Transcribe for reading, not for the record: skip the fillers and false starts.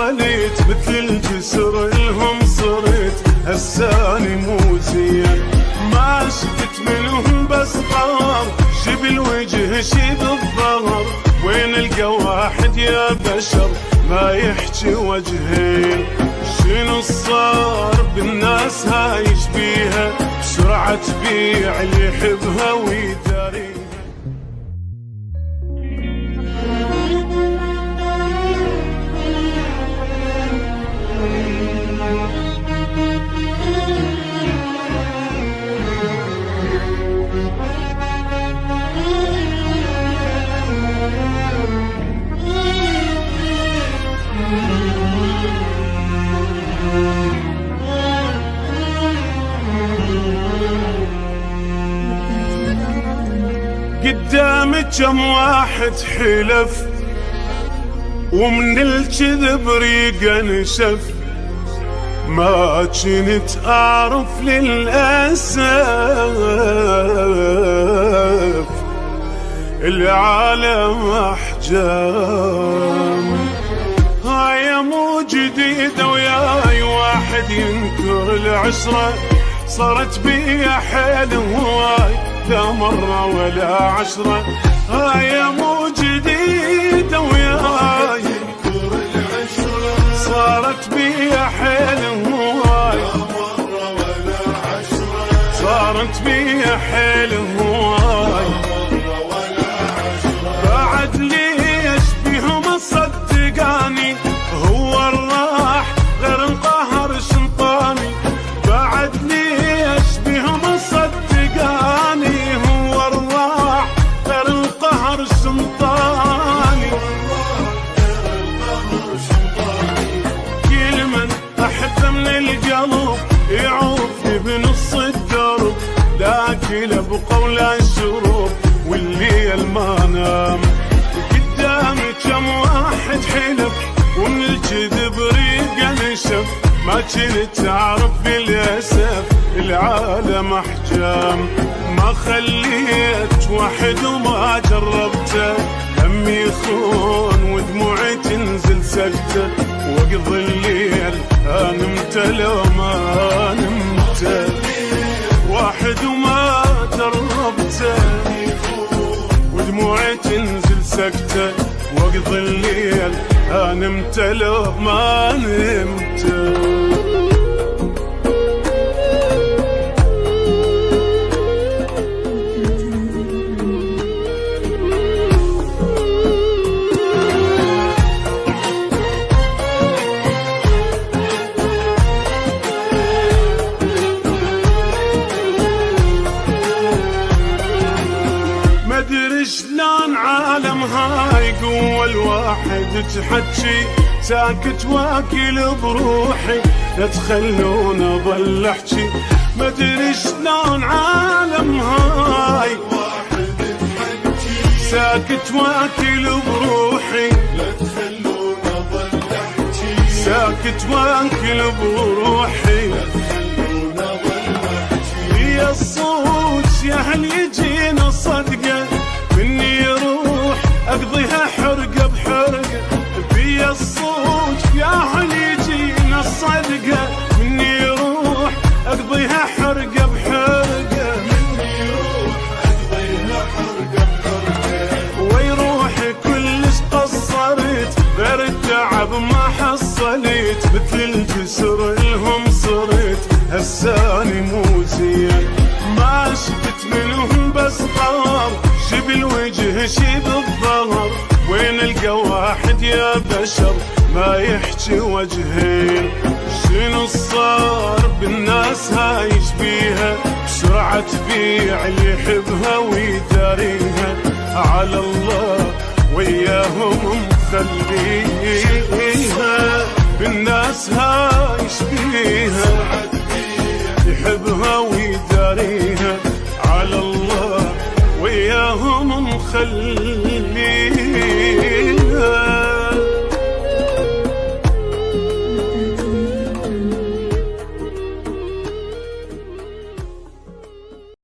حصلت مثل الجسر الهم صرت هساني مو زين ما شفت منهم بس قهر شبل وجه شب الظهر وين القى واحد يا بشر ما يحكي وجهين شنو صار بالناس هاي يشبيها بسرعة تبيع اللي يحبها ويداريها قدامي كم واحد حلف ومن الكذب ريقه نشف ما كنت اعرف للاسف العالم احجام هاي مو جديده وياي واحد ينكر العشره صارت بيا حيل هواي لا مرة ولا عشرة هاي مو جديدة وياي صارت بيا حيل هواي لا مرة ولا عشرة صارت بيا حيل هواي بعد ليش بيهم صدقاني هو الراح غير انقهر شنطاني بعد ليش بيهم صدقاني هو الراح غير القهر سلطاني كل من احبه من القلب يعوفني بنص الدرب لاكله بقول الشروب والليل ما نام قدامي كم واحد حلف ومن الكذب ريقه نشف ما كنت اعرف بالاسف العالم احجام ما خليت واحد وما جربته همي يخون ودموعي تنزل سكته واقضي الليل نمت لو ما نمت واحد وما جربته ودموعي تنزل سكته واقضي الليل نمت لو ما نمت مدري شلون عالم هاي قوة الواحد تحكي ساكت واكل بروحي لا تخلون اظل احكي مدري شلون عالم هاي ساكت واكل بروحي لا تخلون اظل احكي ساكت واكل بروحي لا تخلون اظل احكي يا الصوت يا هل يجينا صدقه مني يروح اقضيها حرقه بحرقه بيا الصوت يا هل يجينا الصدقه مني يروح اقضيها حرقه بحرقه مني يروح اقضيها حرقه بحرقه ويروحي كلش قصرت غير التعب ما حصلت مثل الجسر الهم صرت هساني مو زين ما شفت منهم بس قهر شبل وجه شب الظهر وين القى واحد يا بشر ما يحكي وجهين شنو صار بالناس هاي يشبيها بسرعة تبيع اللي يحبها ويداريها على الله وياهم مخليها بالناس هاي يشبيها يحبها ويداريها على الله وياهم مخليها